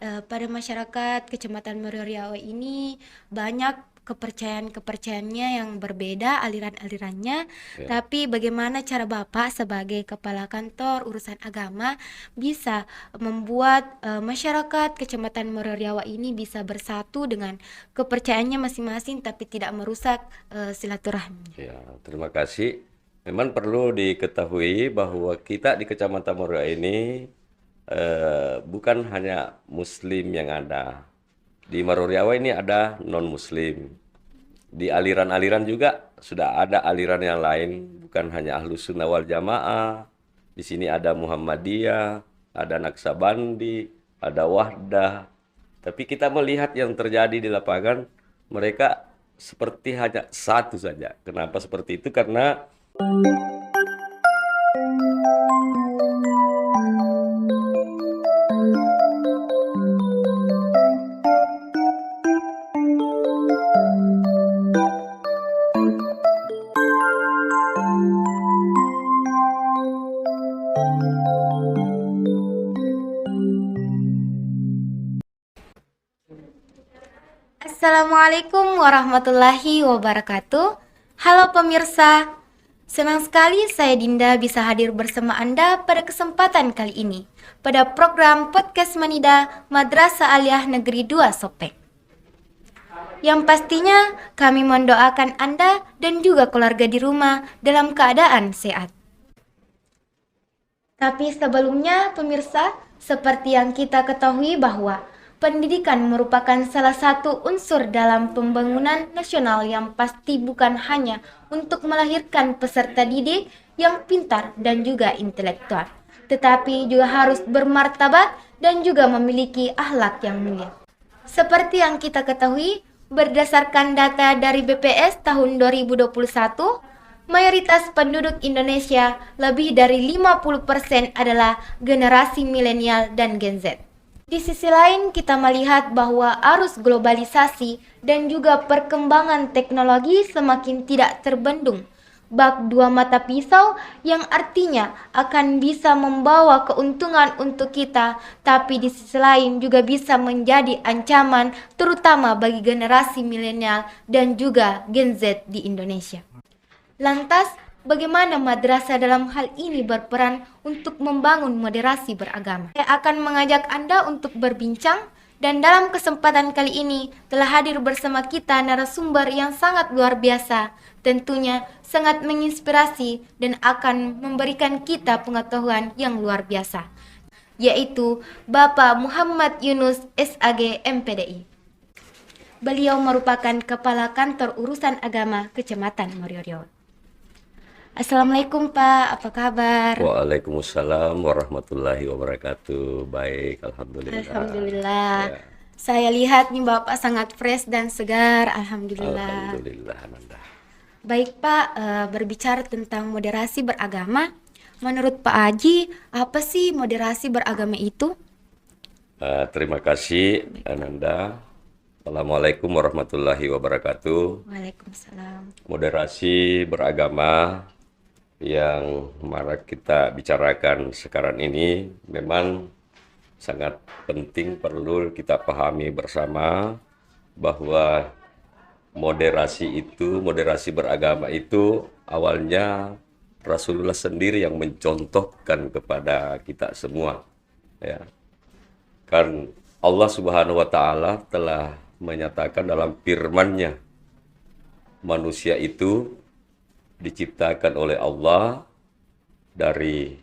pada masyarakat Kecamatan Morioriawa ini banyak kepercayaannya yang berbeda aliran-alirannya. Ya, Tapi bagaimana cara Bapak sebagai kepala kantor urusan agama bisa membuat masyarakat Kecamatan Morioriawa ini bisa bersatu dengan kepercayaannya masing-masing tapi tidak merusak silaturahmi. ya, terima kasih. Memang perlu diketahui bahwa kita di Kecamatan Morio ini bukan hanya Muslim yang ada. Di Maruriawa ini ada non-Muslim. Di aliran-aliran juga sudah ada aliran yang lain, bukan hanya Ahlus Sunnah wal Jamaah. Di sini ada Muhammadiyah, ada Naksabandi, ada Wahdah. Tapi kita melihat yang terjadi di lapangan, mereka seperti hanya satu saja. Kenapa seperti itu? Karena Assalamualaikum warahmatullahi wabarakatuh. Halo pemirsa, senang sekali saya Dinda bisa hadir bersama Anda pada kesempatan kali ini pada program Podcast Manida Madrasah Aliyah Negeri 2 Sopeng. Yang pastinya kami mendoakan Anda dan juga keluarga di rumah dalam keadaan sehat. Tapi sebelumnya pemirsa, seperti yang kita ketahui bahwa pendidikan merupakan salah satu unsur dalam pembangunan nasional yang pasti bukan hanya untuk melahirkan peserta didik yang pintar dan juga intelektual, tetapi juga harus bermartabat dan juga memiliki akhlak yang mulia. Seperti yang kita ketahui, berdasarkan data dari BPS tahun 2021, mayoritas penduduk Indonesia lebih dari 50% adalah generasi milenial dan Gen Z. Di sisi lain, kita melihat bahwa arus globalisasi dan juga perkembangan teknologi semakin tidak terbendung. Bak dua mata pisau yang artinya akan bisa membawa keuntungan untuk kita, tapi di sisi lain juga bisa menjadi ancaman terutama bagi generasi milenial dan juga Gen Z di Indonesia. Lantas, bagaimana madrasah dalam hal ini berperan untuk membangun moderasi beragama? Saya akan mengajak Anda untuk berbincang dan dalam kesempatan kali ini telah hadir bersama kita narasumber yang sangat luar biasa, tentunya sangat menginspirasi dan akan memberikan kita pengetahuan yang luar biasa, yaitu Bapak Muhammad Yunus SAG MPDI. Beliau merupakan Kepala Kantor Urusan Agama Kecamatan Morioriawa. Assalamualaikum Pak, apa kabar? Waalaikumsalam warahmatullahi wabarakatuh. Baik, alhamdulillah. Alhamdulillah. Ya, Saya lihat nih Bapak sangat fresh dan segar, Alhamdulillah. alhamdulillah, Nanda. Baik Pak, berbicara tentang moderasi beragama, menurut Pak Haji, apa sih moderasi beragama itu? Terima kasih, Ananda. Assalamualaikum warahmatullahi wabarakatuh. Waalaikumsalam. Moderasi beragama yang marak kita bicarakan sekarang ini memang sangat penting, perlu kita pahami bersama bahwa moderasi beragama itu awalnya Rasulullah sendiri yang mencontohkan kepada kita semua, ya. Kan Allah Subhanahu wa taala telah menyatakan dalam firman-Nya, manusia itu diciptakan oleh Allah dari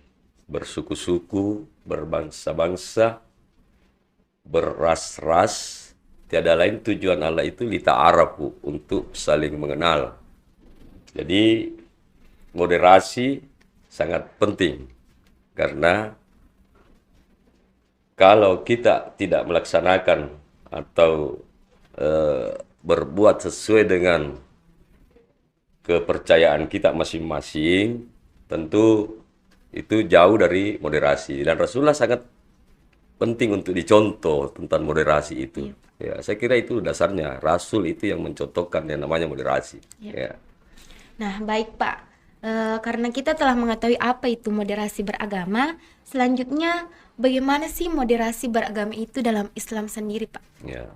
bersuku-suku, berbangsa-bangsa, beras-ras. Tiada lain tujuan Allah itu lita'arafu, untuk saling mengenal. Jadi moderasi sangat penting, karena kalau kita tidak melaksanakan atau berbuat sesuai dengan kepercayaan kita masing-masing, tentu itu jauh dari moderasi. Dan Rasulullah sangat penting untuk dicontoh tentang moderasi itu. Ya, saya kira itu dasarnya. Rasul itu yang mencontohkan yang namanya moderasi. Ya. Nah, baik Pak. Karena kita telah mengetahui apa itu moderasi beragama, selanjutnya bagaimana sih moderasi beragama itu dalam Islam sendiri, Pak? Ya.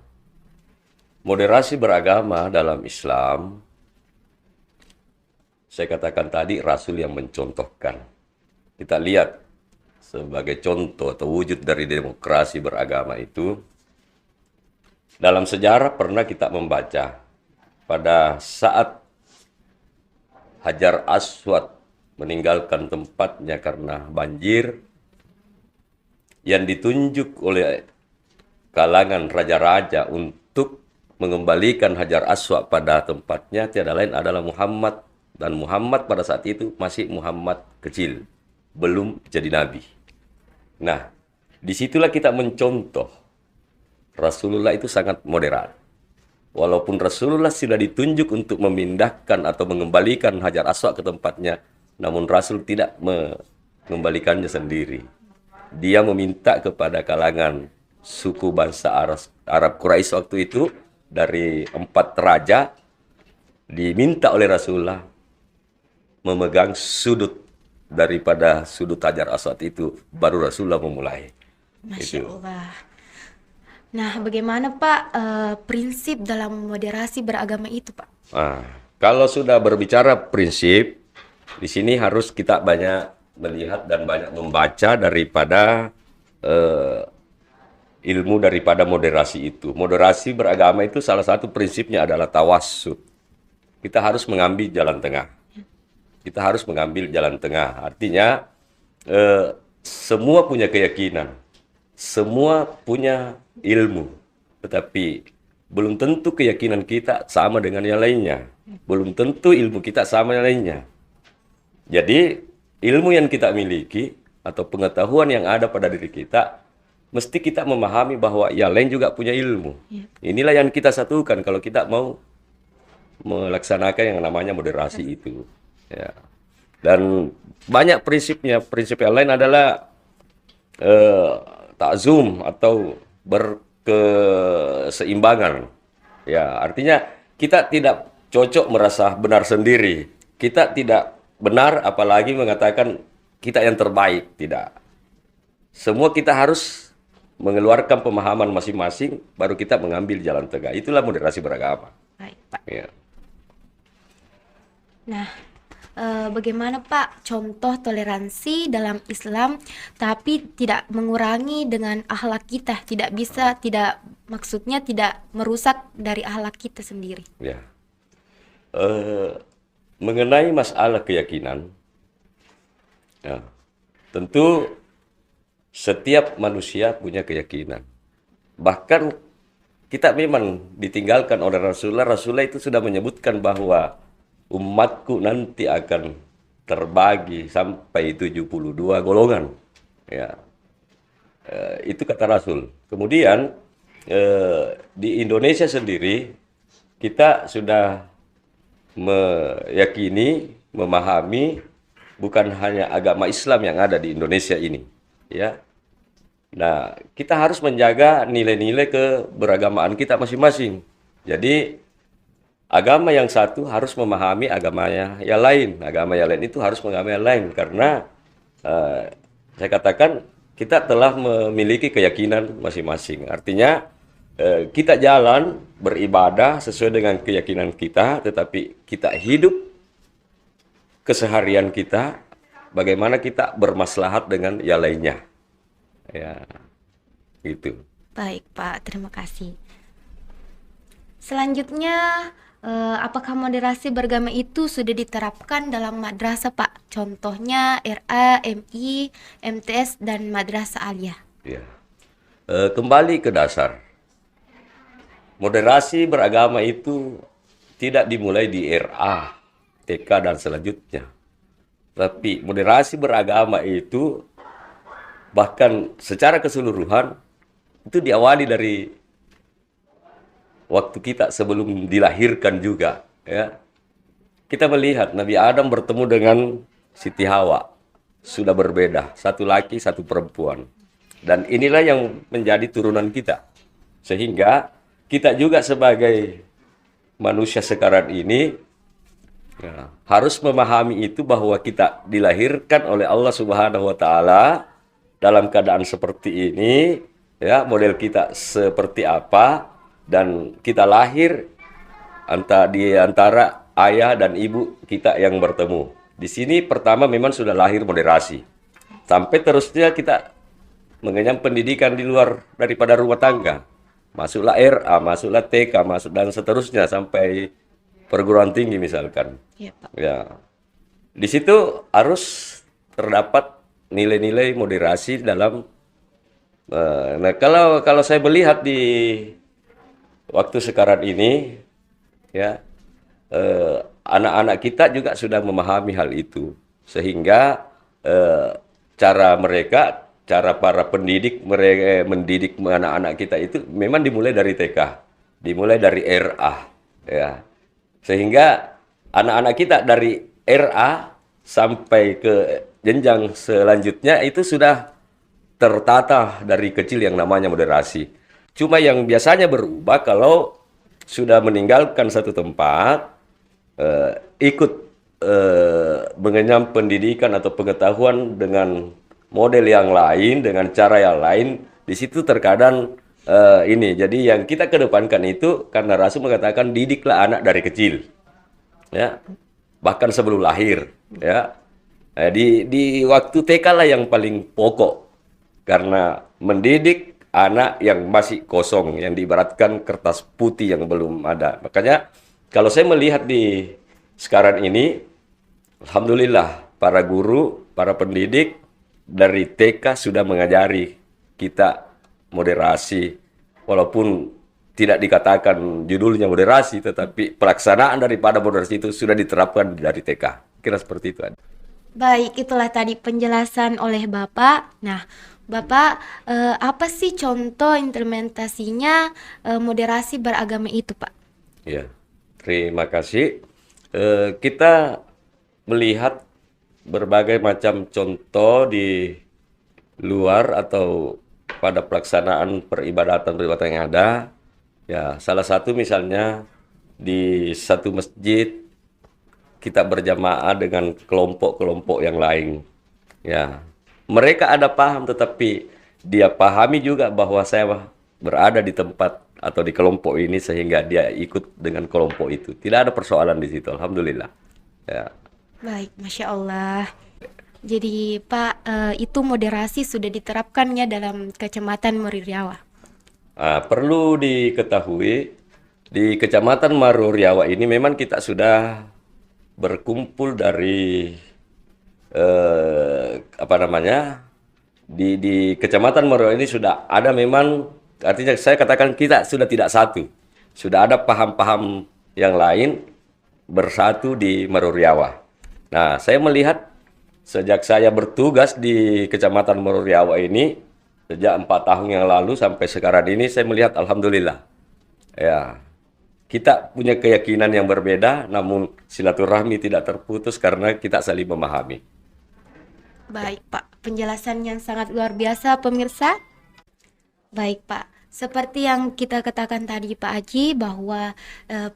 Moderasi beragama dalam Islam, saya katakan tadi, Rasul yang mencontohkan. Kita lihat sebagai contoh atau wujud dari demokrasi beragama itu, dalam sejarah pernah kita membaca pada saat Hajar Aswad meninggalkan tempatnya karena banjir, yang ditunjuk oleh kalangan raja-raja untuk mengembalikan Hajar Aswad pada tempatnya tiada lain adalah Muhammad. Dan Muhammad pada saat itu masih Muhammad kecil, belum jadi nabi. Nah, disitulah kita mencontoh Rasulullah itu sangat moderat. Walaupun Rasulullah sudah ditunjuk untuk memindahkan atau mengembalikan Hajar Aswad ke tempatnya, namun Rasul tidak mengembalikannya sendiri. Dia meminta kepada kalangan suku bangsa Arab Quraisy waktu itu, dari 4 raja, diminta oleh Rasulullah memegang sudut daripada sudut Hajar Aswad itu, baru Rasulullah memulai. Masya Itu. Allah. Nah, bagaimana Pak prinsip dalam moderasi beragama itu, Pak? Nah, kalau sudah berbicara prinsip, di sini harus kita banyak melihat dan banyak membaca daripada ilmu daripada moderasi itu. Moderasi beragama itu salah satu prinsipnya adalah tawassut. Kita harus mengambil jalan tengah. Kita harus mengambil jalan tengah. Artinya semua punya keyakinan, semua punya ilmu, tetapi belum tentu keyakinan kita sama dengan yang lainnya. Belum tentu ilmu kita sama yang lainnya. Jadi ilmu yang kita miliki atau pengetahuan yang ada pada diri kita, mesti kita memahami bahwa yang lain juga punya ilmu. Inilah yang kita satukan kalau kita mau melaksanakan yang namanya moderasi itu. Ya. Dan banyak prinsipnya. Prinsip yang lain adalah ta'zum atau berkeseimbangan. Ya, artinya kita tidak cocok merasa benar sendiri. Kita tidak benar apalagi mengatakan kita yang terbaik. Tidak. Semua kita harus mengeluarkan pemahaman masing-masing, baru kita mengambil jalan tengah. Itulah moderasi beragama. Baik, Pak. Ya. Nah, bagaimana Pak contoh toleransi dalam Islam tapi tidak mengurangi dengan akhlak kita, maksudnya tidak merusak dari akhlak kita sendiri. Ya. Mengenai masalah keyakinan, ya, tentu setiap manusia punya keyakinan. Bahkan kita memang ditinggalkan oleh Rasulullah. Rasulullah itu sudah menyebutkan bahwa umatku nanti akan terbagi sampai 72 golongan. Ya. Itu kata Rasul. Kemudian di Indonesia sendiri kita sudah meyakini, memahami bukan hanya agama Islam yang ada di Indonesia ini. Ya. Nah, kita harus menjaga nilai-nilai keberagamaan kita masing-masing. Jadi agama yang satu harus memahami agamanya yang lain. Agama yang lain itu harus memahami yang lain. Karena saya katakan kita telah memiliki keyakinan masing-masing. Artinya kita jalan beribadah sesuai dengan keyakinan kita. Tetapi kita hidup keseharian kita, bagaimana kita bermaslahat dengan yang lainnya. Ya, gitu. Baik Pak, terima kasih. Selanjutnya, apakah moderasi beragama itu sudah diterapkan dalam madrasah, Pak? Contohnya RA, MI, MTS, dan madrasah aliyah. Ya. Kembali ke dasar. Moderasi beragama itu tidak dimulai di RA, TK, dan selanjutnya. Tapi moderasi beragama itu bahkan secara keseluruhan itu diawali dari waktu kita sebelum dilahirkan juga, ya. Kita melihat Nabi Adam bertemu dengan Siti Hawa, sudah berbeda, satu laki, satu perempuan. Dan inilah yang menjadi turunan kita. Sehingga kita juga sebagai manusia sekarang ini ya, harus memahami itu bahwa kita dilahirkan oleh Allah Subhanahu wa taala dalam keadaan seperti ini, ya model kita seperti apa, dan kita lahir di antara ayah dan ibu kita yang bertemu. Di sini pertama memang sudah lahir moderasi. Sampai terusnya kita mengenyam pendidikan di luar daripada rumah tangga. Masuklah RA, masuklah TK, masuk dan seterusnya sampai perguruan tinggi misalkan. Iya, Pak. Ya. Di situ harus terdapat nilai-nilai moderasi dalam nah kalau saya melihat di waktu sekarang ini, ya, anak-anak kita juga sudah memahami hal itu, sehingga cara para pendidik mereka mendidik anak-anak kita itu memang dimulai dari TK, dimulai dari RA, ya, sehingga anak-anak kita dari RA sampai ke jenjang selanjutnya itu sudah tertata dari kecil yang namanya moderasi. Cuma yang biasanya berubah kalau sudah meninggalkan satu tempat, ikut mengenyam pendidikan atau pengetahuan dengan model yang lain, dengan cara yang lain. Di situ terkadang ini. Jadi yang kita kedepankan itu, karena Rasul mengatakan didiklah anak dari kecil, ya, bahkan sebelum lahir, ya. Di waktu TK lah yang paling pokok, karena mendidik anak yang masih kosong, yang diibaratkan kertas putih yang belum ada. Makanya kalau saya melihat di sekarang ini, alhamdulillah para guru, para pendidik dari TK sudah mengajari kita moderasi, walaupun tidak dikatakan judulnya moderasi, tetapi pelaksanaan daripada moderasi itu sudah diterapkan dari TK. Kira seperti itu. Baik, itulah tadi penjelasan oleh Bapak. Nah, Bapak, apa sih contoh implementasinya moderasi beragama itu, Pak? Ya, terima kasih. Kita melihat berbagai macam contoh di luar atau pada pelaksanaan peribadatan yang ada. Ya, salah satu misalnya di satu masjid kita berjamaah dengan kelompok-kelompok yang lain. Ya, mereka ada paham, tetapi dia pahami juga bahwa saya berada di tempat atau di kelompok ini, sehingga dia ikut dengan kelompok itu. Tidak ada persoalan di situ, alhamdulillah. Ya. Baik, Masya Allah. Jadi Pak, itu moderasi sudah diterapkan ya dalam Kecamatan Maruriawa. Perlu diketahui, di Kecamatan Maruriawa ini memang kita sudah berkumpul dari di Kecamatan Maruriawa ini sudah ada memang, artinya saya katakan kita sudah tidak satu, sudah ada paham-paham yang lain bersatu di Maruriawa. Nah, saya melihat sejak saya bertugas di Kecamatan Maruriawa ini, sejak 4 tahun yang lalu sampai sekarang ini, saya melihat alhamdulillah, ya, kita punya keyakinan yang berbeda, namun silaturahmi tidak terputus karena kita saling memahami. Baik, Pak. Penjelasan yang sangat luar biasa, pemirsa. Baik, Pak. Seperti yang kita katakan tadi, Pak Haji, bahwa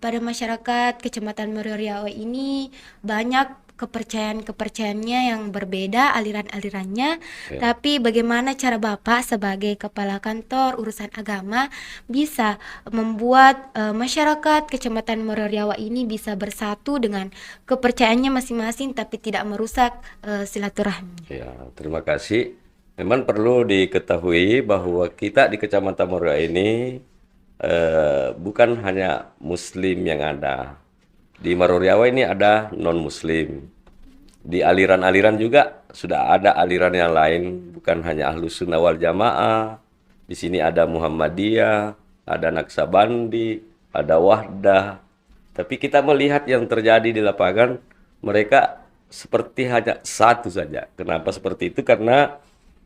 pada masyarakat Kecamatan Maruriawa ini banyak kepercayaannya yang berbeda, aliran-alirannya. Ya. Tapi bagaimana cara Bapak sebagai kepala kantor urusan agama bisa membuat masyarakat Kecamatan Maruriawa ini bisa bersatu dengan kepercayaannya masing-masing, tapi tidak merusak silaturahmi. Ya, terima kasih. Memang perlu diketahui bahwa kita di Kecamatan Maruriawa ini bukan hanya Muslim yang ada. Di Maruriawa ini ada non-Muslim. Di aliran-aliran juga sudah ada aliran yang lain, bukan hanya Ahlus Sunnah wal Jamaah. Di sini ada Muhammadiyah, ada Naksabandi, ada Wahdah. Tapi kita melihat yang terjadi di lapangan, mereka seperti hanya satu saja. Kenapa seperti itu? Karena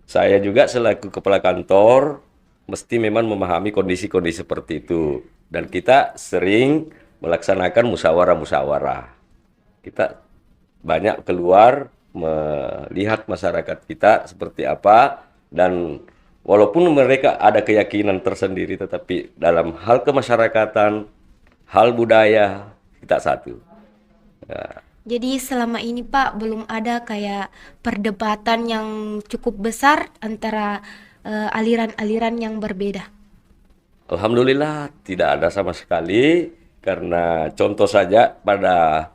saya juga selaku kepala kantor mesti memang memahami kondisi-kondisi seperti itu. Dan kita sering melaksanakan musyawarah-musyawarah. Kita banyak keluar melihat masyarakat kita seperti apa, dan walaupun mereka ada keyakinan tersendiri, tetapi dalam hal kemasyarakatan, hal budaya, kita satu. Ya. Jadi selama ini Pak belum ada kayak perdebatan yang cukup besar antara aliran-aliran yang berbeda. Alhamdulillah tidak ada sama sekali, karena contoh saja pada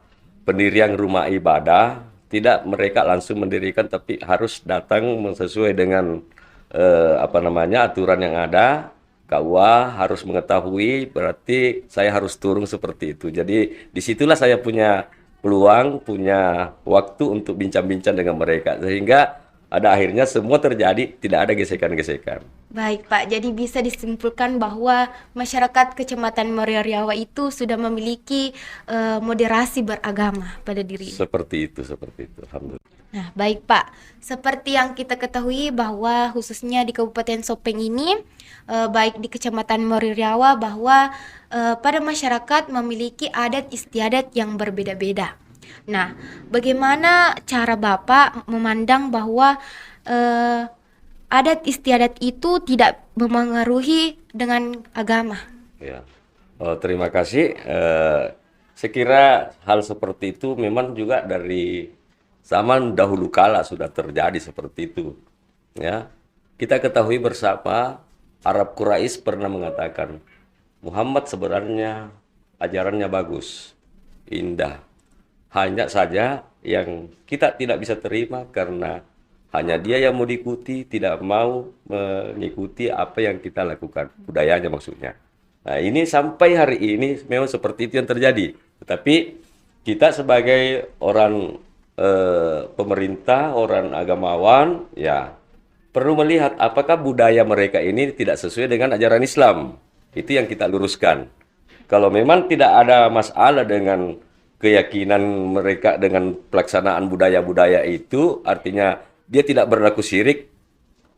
pendirian rumah ibadah, tidak mereka langsung mendirikan tapi harus datang sesuai dengan aturan yang ada. KUA harus mengetahui, berarti saya harus turun seperti itu. Jadi disitulah saya punya peluang, punya waktu untuk bincang-bincang dengan mereka, sehingga ada akhirnya semua terjadi, tidak ada gesekan-gesekan. Baik Pak, jadi bisa disimpulkan bahwa masyarakat Kecamatan Moreoriawa itu sudah memiliki moderasi beragama pada diri. Seperti itu, Alhamdulillah. Nah, baik Pak. Seperti yang kita ketahui bahwa khususnya di Kabupaten Sopeng ini, baik di Kecamatan Moreoriawa bahwa pada masyarakat memiliki adat istiadat yang berbeda-beda. Nah, bagaimana cara Bapak memandang bahwa adat istiadat itu tidak memengaruhi dengan agama? Ya. Oh, terima kasih. Saya kira hal seperti itu memang juga dari zaman dahulu kala sudah terjadi seperti itu. Ya, kita ketahui bersama, Arab Quraisy pernah mengatakan Muhammad sebenarnya ajarannya bagus, indah. Hanya saja yang kita tidak bisa terima karena hanya dia yang mau diikuti, tidak mau mengikuti apa yang kita lakukan, budayanya maksudnya. Nah, ini sampai hari ini memang seperti itu yang terjadi. Tetapi kita sebagai orang pemerintah, orang agamawan, ya perlu melihat apakah budaya mereka ini tidak sesuai dengan ajaran Islam. Itu yang kita luruskan. Kalau memang tidak ada masalah dengan keyakinan mereka dengan pelaksanaan budaya-budaya itu, artinya dia tidak berlaku syirik,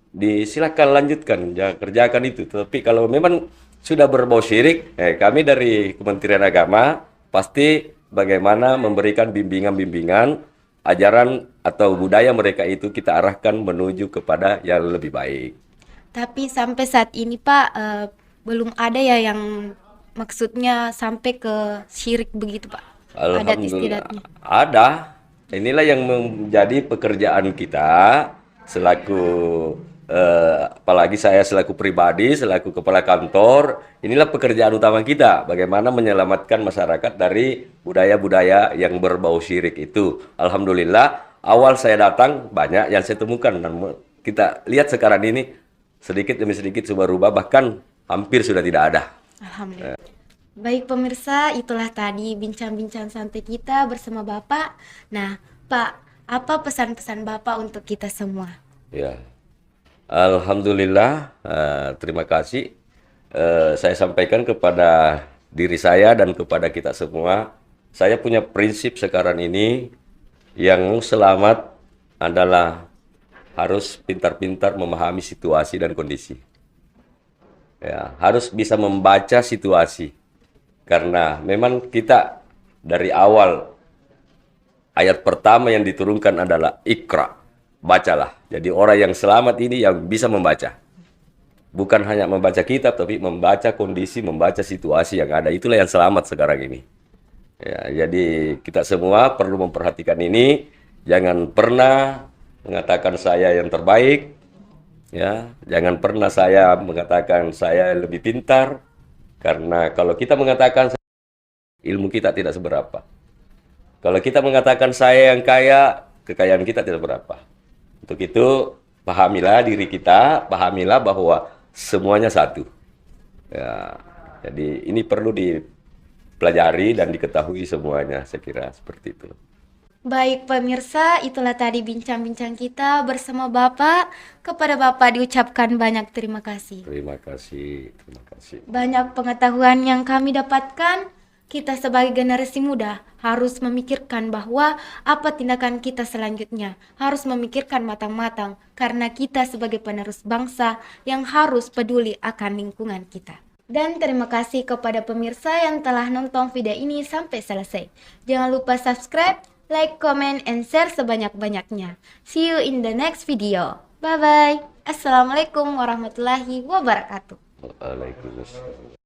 disilakan lanjutkan, ya, kerjakan itu. Tapi kalau memang sudah berbau syirik, kami dari Kementerian Agama pasti bagaimana memberikan bimbingan-bimbingan, ajaran atau budaya mereka itu kita arahkan menuju kepada yang lebih baik. Tapi sampai saat ini Pak belum ada ya yang maksudnya sampai ke syirik begitu Pak. Adat Alhamdulillah istiadatnya. ada. Inilah yang menjadi pekerjaan kita selaku apalagi saya selaku pribadi, selaku kepala kantor, inilah pekerjaan utama kita, bagaimana menyelamatkan masyarakat dari budaya-budaya yang berbau syirik itu. Alhamdulillah, awal saya datang banyak yang saya temukan, dan kita lihat sekarang ini sedikit demi sedikit sudah berubah, bahkan hampir sudah tidak ada. Alhamdulillah. Baik pemirsa, itulah tadi bincang-bincang santai kita bersama Bapak. Nah, Pak, apa pesan-pesan Bapak untuk kita semua? Ya, Alhamdulillah, terima kasih. Saya sampaikan kepada diri saya dan kepada kita semua, saya punya prinsip sekarang ini, yang selamat adalah harus pintar-pintar memahami situasi dan kondisi. Ya, harus bisa membaca situasi. Karena memang kita dari awal, ayat pertama yang diturunkan adalah Iqra, bacalah. Jadi orang yang selamat ini yang bisa membaca. Bukan hanya membaca kitab, tapi membaca kondisi, membaca situasi yang ada. Itulah yang selamat sekarang ini. Ya, jadi kita semua perlu memperhatikan ini. Jangan pernah mengatakan saya yang terbaik. Ya, jangan pernah saya mengatakan saya lebih pintar. Karena kalau kita mengatakan ilmu kita tidak seberapa. Kalau kita mengatakan saya yang kaya, kekayaan kita tidak berapa. Untuk itu, pahamilah diri kita, pahamilah bahwa semuanya satu. Ya, jadi ini perlu dipelajari dan diketahui semuanya, saya kira seperti itu. Baik pemirsa, itulah tadi bincang-bincang kita bersama Bapak. Kepada Bapak diucapkan banyak terima kasih. Terima kasih, terima kasih. Banyak pengetahuan yang kami dapatkan. Kita sebagai generasi muda harus memikirkan bahwa apa tindakan kita selanjutnya. Harus memikirkan matang-matang karena kita sebagai penerus bangsa yang harus peduli akan lingkungan kita. Dan terima kasih kepada pemirsa yang telah nonton video ini sampai selesai. Jangan lupa subscribe, like, comment, and share sebanyak-banyaknya. See you in the next video. Bye-bye. Assalamualaikum warahmatullahi wabarakatuh. Waalaikumsalam.